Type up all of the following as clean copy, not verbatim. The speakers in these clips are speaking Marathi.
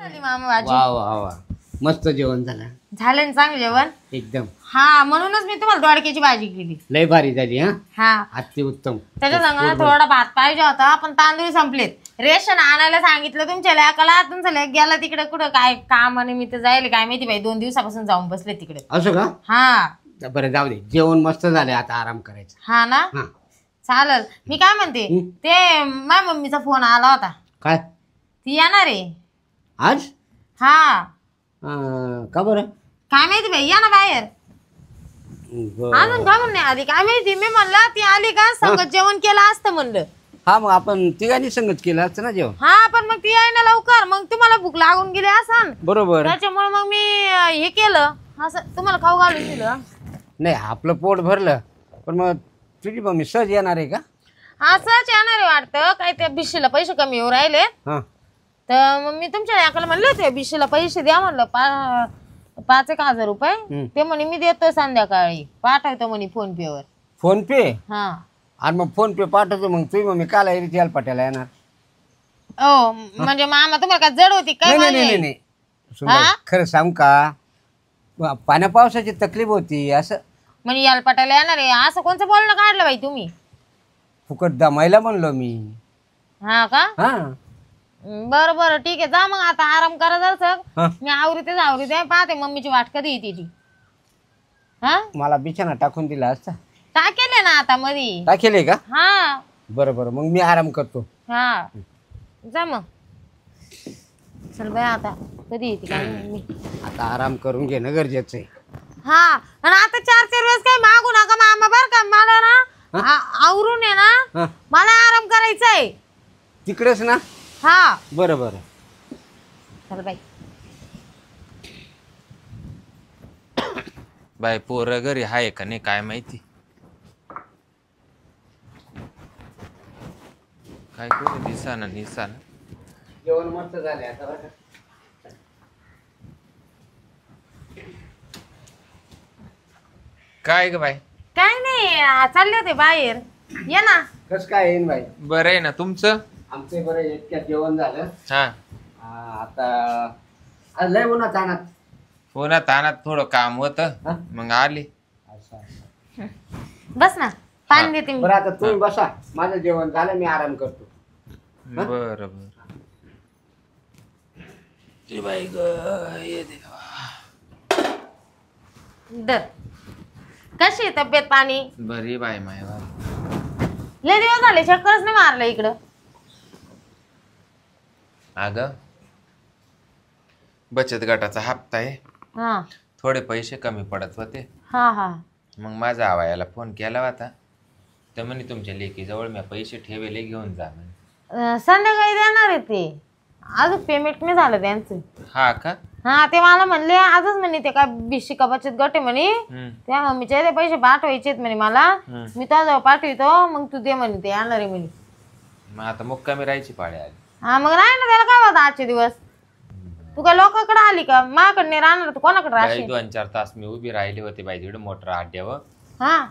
मामा भाजी वा वा वा मस्त जेवण झालं. झालं ना चांगलं जेवण एकदम. हा म्हणूनच मी तुम्हाला दोडक्याची भाजी केली. लय भारी झाली. हा अति उत्तम. त्याच्या संग थोडा भात पाहिजे होता पण तांदूळ संपलेत. रेशन आणायला सांगितलं तुमच्या लेकाला. तुमचा लेक गेला तिकडे कुठं काय कामानिमित्त जायला काय माहिती बाई. 2 दिवसापासून जाऊन बसले तिकडे. असं का? हा बरं जाऊ दे. जेवण मस्त झाले. आता आराम करायचा. हा ना चालेल. मी काय म्हणते ते माझ्या मम्मीचा फोन आला होता. काय ती येणार आहे आज? हा का बरं? काय माहिती बाई या ना बाहेर. अजून का म्हणणे आधी काय माहिती. मी म्हणलं ती आली का संगत जेवण केलं असतं म्हणलं. हा मग आपण तिघांनी संगत केलं असतं ना जेवण. हा पण मग ती आहे ना लवकर. मग तुम्हाला भूक लागून गेली असन बरोबर. त्याच्यामुळे मग मी हे केलं असं तुम्हाला खाऊ घालून दिलं. नाही आपलं पोट भरलं पण मग तुझी मम्मी सहज येणार आहे का? असंच येणार आहे वाटतं. काय त्या बिशीला पैसे कमी येऊ राहिले हा तर मग मी तुमच्या याकडे म्हणलं होते बिशीला पैसे द्या म्हणलं 5,000 रुपये. ते म्हणे मी देतो संध्याकाळी पाठवतो म्हणे फोन पे वर. फोन पे? हा आणि मग फोन पे पाठवतो. मग तुझी मम्मी काला याल पाट्याला येणार? ओ म्हणजे मामा तुम्हाला काय जड होती काय? नाही नाही नाही सुंदर खरं सांगू का पाण्या पावसाची तकलीफ होती असं म्हणजे याल पटायला येणार आहे असं कोणतं बोलणं काढलं बाई तुम्ही? फुकट दमायला म्हणलो मी. हा का? हा बरं बरं ठीक आहे जा मग आता आराम करा जर. हा. मी आवरीते पाहते मम्मीची वाट कधी येते ती. हा मला बिछाना टाकून दिला असता. टाकेले ना आता मधी. टाकेले का? हा बरं बरं मग मी आराम करतो. हा जा मग. चल बाय आता कधी येते काय मम्मी. आता आराम करून घेणं गरजेचं आहे. हा आणि आता 4-4 वेळेस काही मागू नका मामा बर का. मला ना आवरून आहे ना मला आराम करायचा आहे तिकडेच ना. हा बरं बरं चल बाई. बाय पोरं घरी आहे का नाही काय माहिती. काय करू दिसाना निसाना. जेवण मस्त झाले आता बरं. काय ग बाय? काय नाही चालले होते बाहेर. ये ना. कस काय येईन बाई? बरं आहे ना तुमचं? आमचे बरं इतक्यात जेवण झालं. हा आता आज लय उन्हात आणत. पुन्हा तानात थोडं काम होतं मग आली. बस ना पाणी देते मी. बरं आता तुम्ही बसा. माझं जेवण झालं मी आराम करतो. बरं बरं. बाई ग ये देवा. दर कशी आहे तब्येत पाणी? बरी बाय माय बाय. लय दिवस झाले चक्करच नाही मारलं इकडं. अगं बचत गटाचा हप्ता आहे. हा थोडे पैसे कमी पडत होते. हा हा मग माझा आवायाला फोन केला होता तर म्हणे तुमच्या लेकीजवळ मी पैसे ठेवले घेऊन जा म्हणे. संध्याकाळी देणार आहे ते. अजून पेमेंट नाही झालं त्यांचं. हा का? हा ते मला म्हणले आजच म्हणे ते काय भिशी का बचत गट आहे म्हणे. त्या मम्मीचे ते पैसे पाठवायचे म्हणे मला. मी तुझ्याजवळ पाठवितो मग तू दे म्हणे ते येणार आहे म्हणे. मग आता मुक्कामी राहायची पाळी आली. हा मग राह ना त्याला काय होतं आजचे दिवस. तू काय लोकांकडे आली का? माझ्याकडे नाही राहणार तू कोणाकडे राहशील? 2-4 तास मी उभी राहिली होती बाई तिकडे मोटर अड्ड्यावर. हा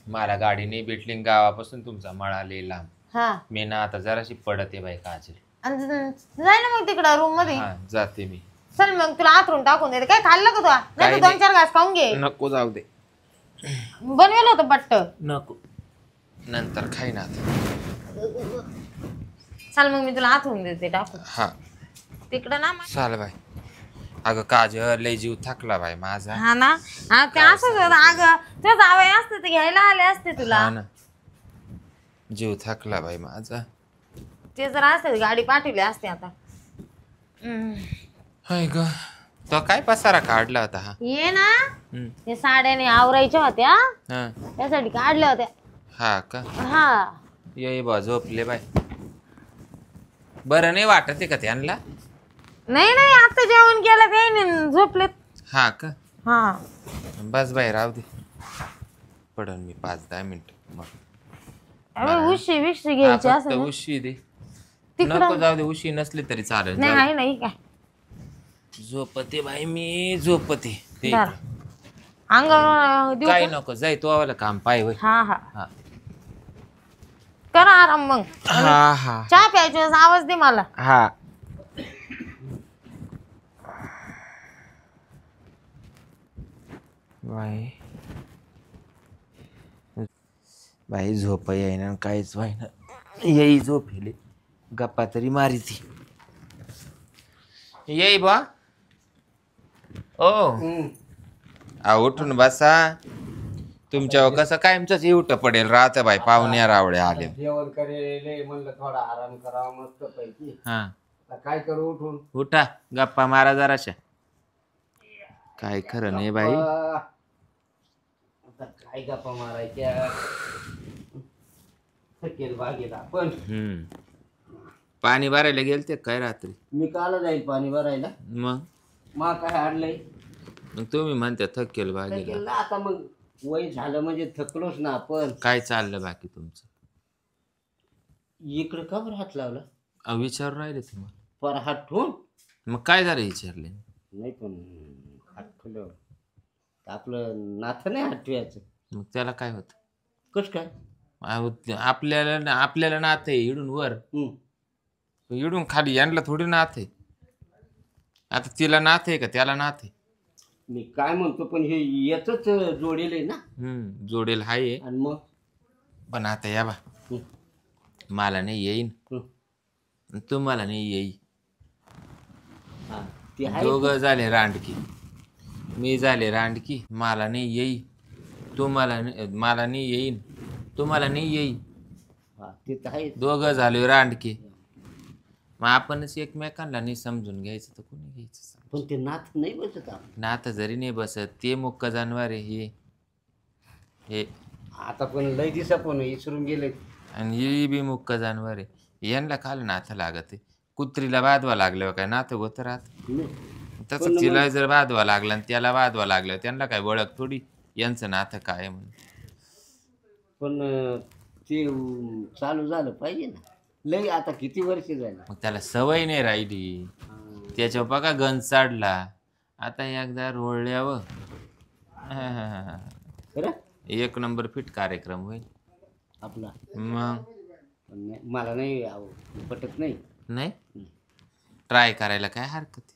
मला गाडी नाही भेटली गावापासून तुमचा मळा लय लांब. हा मी ना आता जराशी पडते बाई काजल. जाय ना मग तिकडं रूम मध्ये. हा जाते मी. चल मग तुला आतरून टाकून देते. काय खाल्लं का तुला? नाही 2-4 घास खाऊन घे. नको जाऊ दे. बनवेल होतं बट्ट. नको नंतर खाई ना आता. चल मग मी तुला आतरून देते टाकून. हा तिकडं ना चाल बाई. अगं काजल लय जीव थकला बाई माझा. हा ना हा ते असंच होतं. अगं तुझ्या जावई असते ते घ्यायला आले असते तुला. हा ना जीव थकला बाई माझा. ते जर असते गाडी पाठवली असते आता. हाय ग तो काय पसारा काढला होता हा? ये ना ते साड्याने आवरायच्या होत्या हा त्यासाठी काढल्या होत्या. हा का? हा ये बा झोपले बाई. बरं नाही वाटत का त्यांना? नाही नाही आता जेवण केलं काही झोपलेत. हा का? हा बस बाई राहू दे. पडन मी 5-10 मिनिट मग. उशी विशी घ्यायची असं ना. उशी दे. नको जाऊ दे. उशी नसली तरी चालेल. नाही आहे नाही काय झोपते बाई मी झोपते. अंगावर देऊ काही नको जाय तू आवाला काम पाय होय. हा हा हा करा आराम मग. हा हा चहा प्यायची आवाज दे मला. हा बाई बाई झोप येईना काहीच व्हायना. येई झोप हेले गप्पा तरी मारी ती. येई बा ओ उठून बसा. तुमच्यावर कसं कायमच येवट पडेल राहतं बाई. पाहुण्या रावळे आले. जेवण करेल म्हणलं थोडा आराम करावा मस्त पैकी. हा काय करू उठून. उठा गप्पा मारा जराशा. काय खरं नाही बाई. आता काय गप्पा मारायच्या. थकेल बागेत आपण. पाणी भरायला गेलते काय रात्री. मी काल जाईल पाणी भरायला. मग काय आणलंय. मग तुम्ही म्हणते थकेल बागेला. आता मग वय झालं म्हणजे थकलोच ना आपण. काय चाललं बाकी तुमचं. इकडे का बरं हात लावला. विचारू राहिले तुम्हाला. पर हात ठेवून. मग काय झालं विचारले. नाही पण हात ठेवलं आपलं नाथ नाही हात ठेवायचं. मग त्याला काय होत. कस काय. आपल्याला नाथ आहे इडून वर. इडून खाली यांना थोडी नाथ आहे. आता तिला नाथ आहे का त्याला नाथ आहे. मी काय म्हणतो पण हे येतच जोडेल आहे ना. जोडेल हाय. आणि मग पण आता या बा मला नाही येईन तुम्हाला नाही येई. दोघं झाले रांडकी. मी झाले रांडकी. मला नाही येई तुम्हाला मला नाही येईन तुम्हाला नाही येई. दोघं झाले रांडकी. मग आपणच एकमेकांना नाही समजून घ्यायचं तर कोणी घ्यायचं. पण ते नाथ नाही बसत. नाथ जरी नाही बसत ते मुक्क जानवर आहे हे. आता पण लय दिसा पण विसरून गेले. आणि ही बी मुक्क जानवर आहे. यांना खाल नाथ लागत आहे. कुत्रीला बाधवा लागल्यावर काय नाथ होत राहत. तसं तिला जर बाधवा लागला आणि त्याला बाधवा लागलं त्यांना काय ओळख थोडी यांचं नाथ काय म्हणून. पण ते चालू झालं पाहिजे ना. लय आता किती वर्ष झाली. मग त्याला सवय नाही राहिली. त्याच्यावर बघा गंज चाडला. आता एकदा रोळल्यावर 1 नंबर फिट कार्यक्रम होईल आपला. मग मला नाही पटत नाही. नाही ट्राय करायला काय हरकत.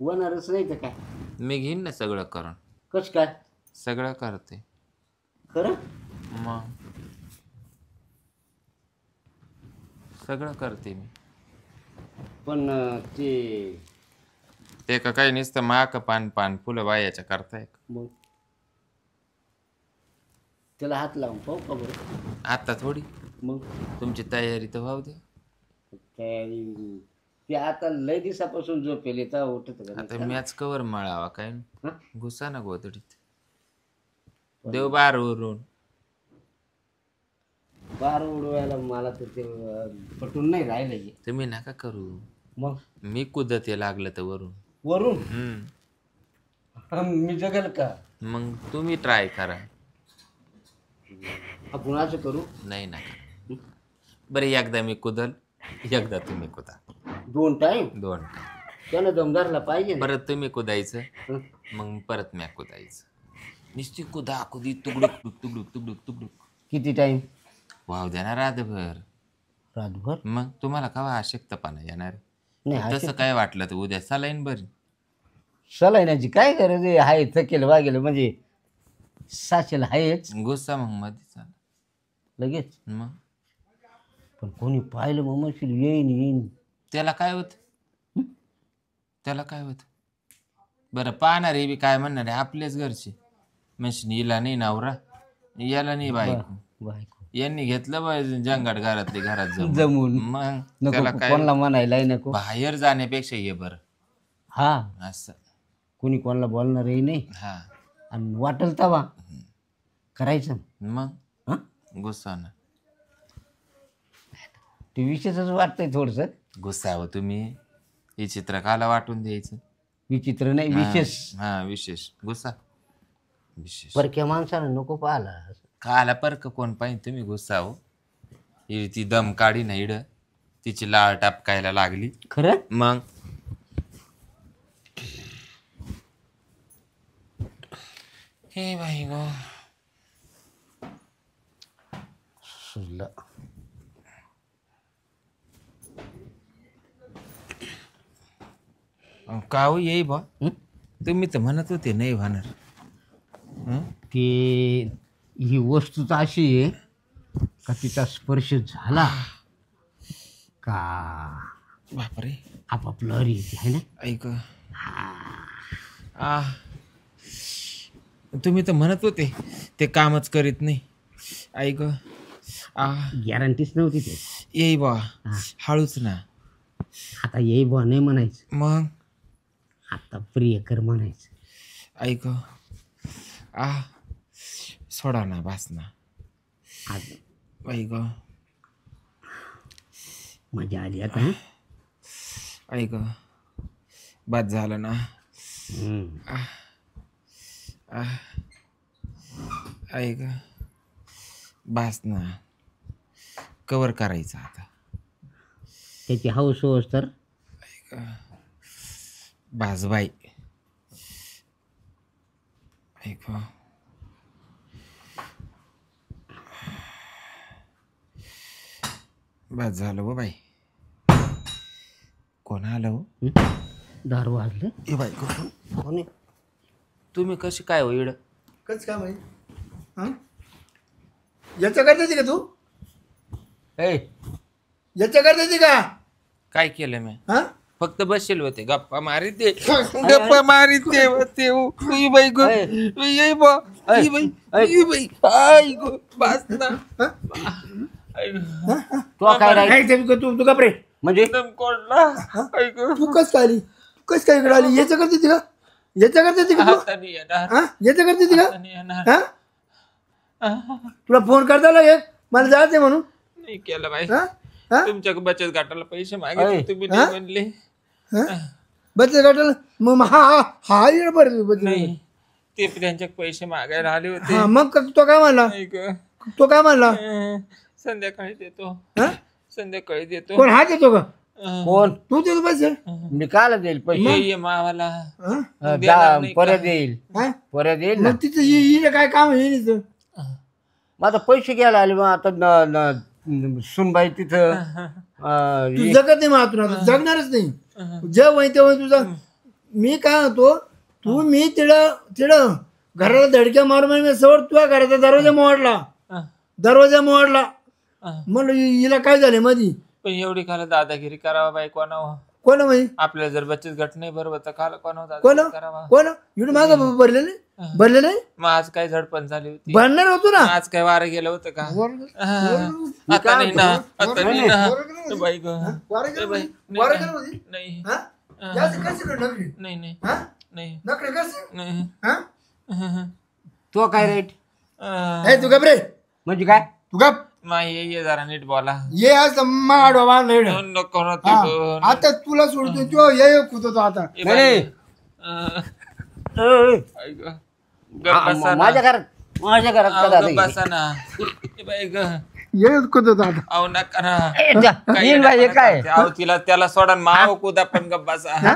होणारच नाही तर काय. मी घेईन ना सगळं करून. कस काय. सगळं करते खरं. मग सगळं करते मी. पण ते का काही नुसतं माक पान फुलं बायाच्या करताय. मग त्याला हात लावून पाहू का बरं. आता थोडी. मग तुमची तयारी तर व्हाऊ दे. तयारी ते आता लय दिवसापासून झोपेल तर उठत. आता मॅच कवर मळावा काय घुसा ना गोदडीत. देव बार उरून. बार उडवायला मला तर ते पटून नाही राहिलं. तुम्ही नका करू. मग मी कुदते लागलं तर वरून वरून. मी जगल का. मग तुम्ही ट्राय करा. आपण असं करू. नाही नका. बरं एकदा मी कुदल एकदा तुम्ही कुदा. 2 टाइम. 2 त्यानं दमदारला पाहिजे. परत तुम्ही कुदायचं मग परत मी कुदायचं. नुसती कुदा कुदी तुकडुक तुकडुक तुकडुक तुकडुक. किती टाइम. वाव द्या ना रातभर. रातभर. मग तुम्हाला केव्हा अशक्तपणा येणार. नाही तसं काय वाटलं तर उद्या सलाईन बरी. सलाईनाची काय गरज आहे. थकेल वागेल म्हणजे साचेल आहेच. गुस्सा मग मध्ये चाल लगेच. मग पण कोणी पाहिलं मग म्हणशील येईन. त्याला काय होत. त्याला काय होत. बरं पाहणारे बी काय म्हणणार आहे आपलेच घरचे. म्हणशील हिला नाही नवरा याला नाही बायको. यांनी घेतलं पाहिजे जंगाट घरातले घरात जमून. मग त्याला काय म्हणायला नको. बाहेर जाण्यापेक्षा ये बरं. हा असं कोणी कोणाला बोलणारही नाही. हा आणि वाटेल तवा करायचं. मग गुस्सा ना. ते विशेषच वाटतंय थोडस. गुस्सावं तुम्ही. हे चित्रकाला वाटून द्यायचं. विचित्र नाही विशेष. हा विशेष गुस्सा विशेष. परक्या माणसानं नको पाहिला. काला परक कोण पाहिजे तुम्ही गुस्साव. ती दम काढी ना इड तिची लाळ टापकायला लागली. खरं. मग हे बाई गो सुजलं. काऊ येई बा. तुम्ही तर म्हणत होते नाही होणार. हं? ते ही वस्तूच अशी आहे का तिचा स्पर्श झाला का बापरे आपापलं हरी येते आहे ना. ऐक तुम्ही तर म्हणत होते ते कामच करीत नाही. ऐक गॅरंटीच नव्हती ते. येई बा हळूच ना. आता येई बुवा नाही म्हणायचं, मग आता प्रियकर म्हणायचं. ऐक सोडा ना बास ना. आज ऐक मजा आली आता. हं? ऐक बाद झालं ना. ऐक बास ना. कवर करायचं आता. त्याची हौस होस तर बाजबाई. ऐक बस झालं हो बाई. कोण आलं हो? दार वाजलं. ए बाई कोण आहे? तुम्ही कशी काय होईड? कच काय माहिती हां याच्या करता का तू ए याच्या करता का काय केलं मी? हां फक्त बसेल होते गप्पा मारित दे गप्पा मारित दे होते. उई बाई गो ये बा E by E by I गो बस ना. तो काय राहील नाही ते तू तू कपरे म्हणजे एकदम कोणला ऐक तू कस काय आली कस काय इकडे आली याच्या करता का याच्या करता का तू हाताने येणार हां याच्या करता का हाताने येणार. हां तुला फोन करता लागेल मला जायचंय म्हणून नाही केलं बाई. हां हां तुमच्या बचत गटाला पैसे मागितले तुम्ही नाही म्हणले. हां बचत गटाला मग हा हा हा येणार बरं बचत नाही ते त्यांच्या पैसे मागायला आले होते. हां मग तो काय म्हणला ऐक तो काय म्हणला संध्याकाळी देतो हां संध्याकाळी देतो. कोण हा देतो का कोण तू देतो पैसे मी काला देईल पैसे. ये मावाला हां परत येईल हां परत येईल ना. मग तिचं हिने काय काम आहे हिनेचं मग आता पैसे घ्यायला आले मग आता सुनबाई तिथं तू जगत नाही मातून आता जगणारच नाही जे वय तेव्हा तुझा मी काय होतो तू मी तिडं घराला धडक्या मारून मी सवर तुझ्या घराचा दरवाजा मोडला म्हणलं हिला काय झालं मधी पण एवढी खाला दादागिरी करावा बाई कोणावर? कोण माहिती आपल्याला जर बचत गट नाही बरोबर तर खाला कोणावर कोण दादागिरी करावा? कोण एवढं मागं भरले नाही मग आज काय झडपण झाली होती? भरणार होतो ना आज काय वारं गेलं होतं का? आता नाही ना आता नाही ना बाई ग ए बाई, नाही हा? जास्त कशी कर नकरी? नाही नाही हा? नाही नकरी कशी? नाही हा? तो काय रेट ए, तू गप रे म्हणजे काय तू गप माय ये जरा नीट बोला. ये आज माडवा बांधलेलं. नको ना हा, तू. आता तुला सोडतो तू ये खुदतो आता ए बाई, ऐक ग. गप्प बसा ना. माझ्या घरात अहो, कदा गप्प बसा ना. ए बाई ग ये खुदतो आता अहो नका ना. नाही. येईन बाई, हे काय अहो तिला त्याला सोडा माव कुदा पण गप्प बसा. हा?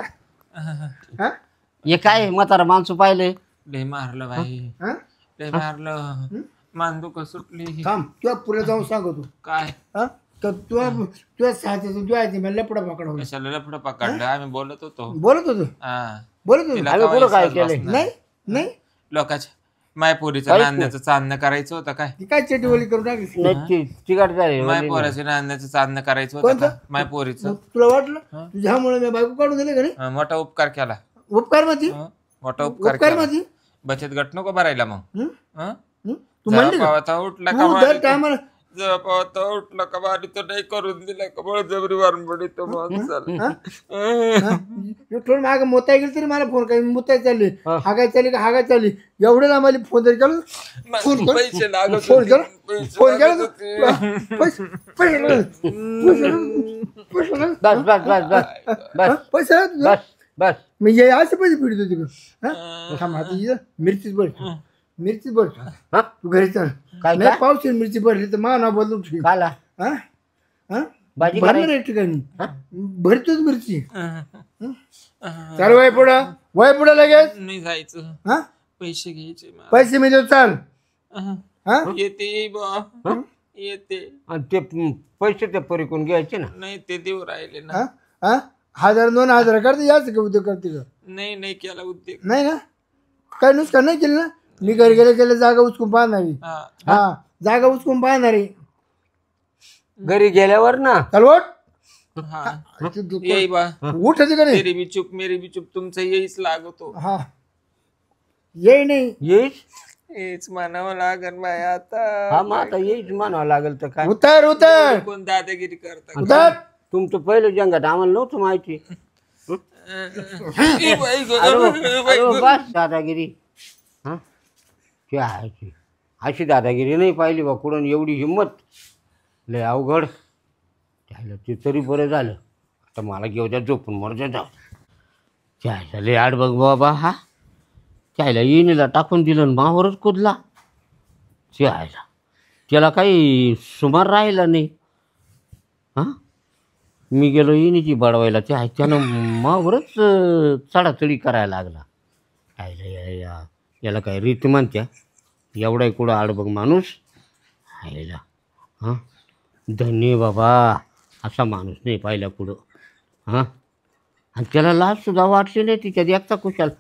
हे काय म्हातारा माणसं पाहिले लय मारलं बाई हा? लय मारलं मानदुख सुटली. थांब तुला पुढे जाऊन सांगतो काय हा तर तुझ्या साथीचं तू आहे मला लपडा पकडा कशाला लफडं पकडलं आम्ही बोलत होतो. बोलत होतो हा बोलत होतो तिला आम्ही केव्हा पुढं काय विश्वास केलंय? बसणार? नाही नाही लोकांच्या मायपोरीचं नांद्याचं चांदणं करायचं होतं काय? ती काय चेटीवली करून टाकली नक्की तिकट झाले मायपोराच्या नांद्याचं चांदणं करायचं होतं का? मायपोरीचं तुला वाटलं तुझ्यामुळे मी बायको काढून दिले का नाही मोठा उपकार केला. उपकार मध्ये मोठा उपकार उपकार केला. मध्ये बचत गट नको भरायला मग. हं? तू म्हणली का? पावता उठला का तू दर मारितो. टायमाला जेव्हा पावता उठला का मारितो नाही करून दिला का बळजबरी वारून पडितो माणसाला. थोडं माग मोताय गेली तरी मला फोन काय मुताय चालली हागाय चालली का हागाय चालली एवढ्याला मला फोन तरी केलं फोन कर पैसे लागत फोन होते, केला पैसे फोन लागत केला होते. पैसे बस बस मी ये असे पैसे पिढत होती का मिरचीच भर मिरचीच भर हा? तू घरी चल काय नाही काय? पावशी मिरची भरली तर मा नाव बदलून ठेव काला हा हा भाजी भरणार एक ठिकाणी भरतोच मिरची अं, चाल वय पुढे लगेच नाही जायचं हा पैसे घ्यायचे मला. पैसे मी देतो चाल अं, हा येते बा येते आणि ते पैसे ते परिकून घ्यायचे ना. नाही ते देऊ राहिले ना. हा हा 1000-2000 करते याच का उद्योग करते का नाही नाही केला उद्योग. नाही ना काय नुसकान नाही केलं ना मी घरी गेले गेले जागा उचकून पाहणारी. हा. हा जागा उचकून पाहणारी. घरी गेल्यावर ना चल हा. येई बा उठ का नाही. मेरी भी चूप तुमचं येईच लागतो. हा येई नाही. येईस हेच म्हणावं लागन बाय आता. हा मग आता येईस म्हणावं लागेल तर काय. उतर उतर कोण दादागिरी करता. उतर. तुमचं पहिलं जंगात आम्हाला नव्हतं माहिती. अरे बस दादागिरी. हा ते आहे की. अशी दादागिरी नाही पाहिली बा कुठून एवढी हिंमत. लय अवघड. त्याला ते तरी बरं झालं. आता मला घेऊ द्या झोपून मर जाऊ. त्याला लय आड बघ बाबा हा. त्याला येणीला टाकून दिलं मावरच कुदला. त्याला त्याला काही सुमार राहिला नाही. हां मी गेलो येणीची बडवायला ते आहे त्यानं मावरच चढाचढी करायला लागला. यायला याला काय रीत म्हणत्या. एवढा कुठं आडबग माणूस यायला. हां धन्य बाबा असा माणूस नाही पाहिला कुठं. हां आणि त्याला लाजसुद्धा वाटली नाही. तिच्यात एकटा कुशाल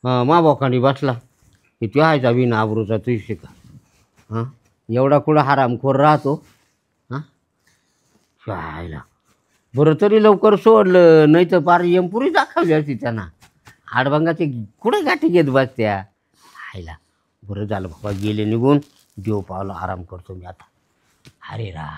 माबोकांनी बसला की तो आहे विन आबरूचा तुझी का. हां एवढा कुठं हरामखोर राहतो. हां शायला बरं तरी लवकर सोडलं नाही तर पार यमपुरी दाखवली असती त्यांना. आडबंगाचे कुठे गाठी घेत बसत्या. आयला बरं झालं बाबा गेले निघून. देव पावला आराम करतो मी आता. अरे रा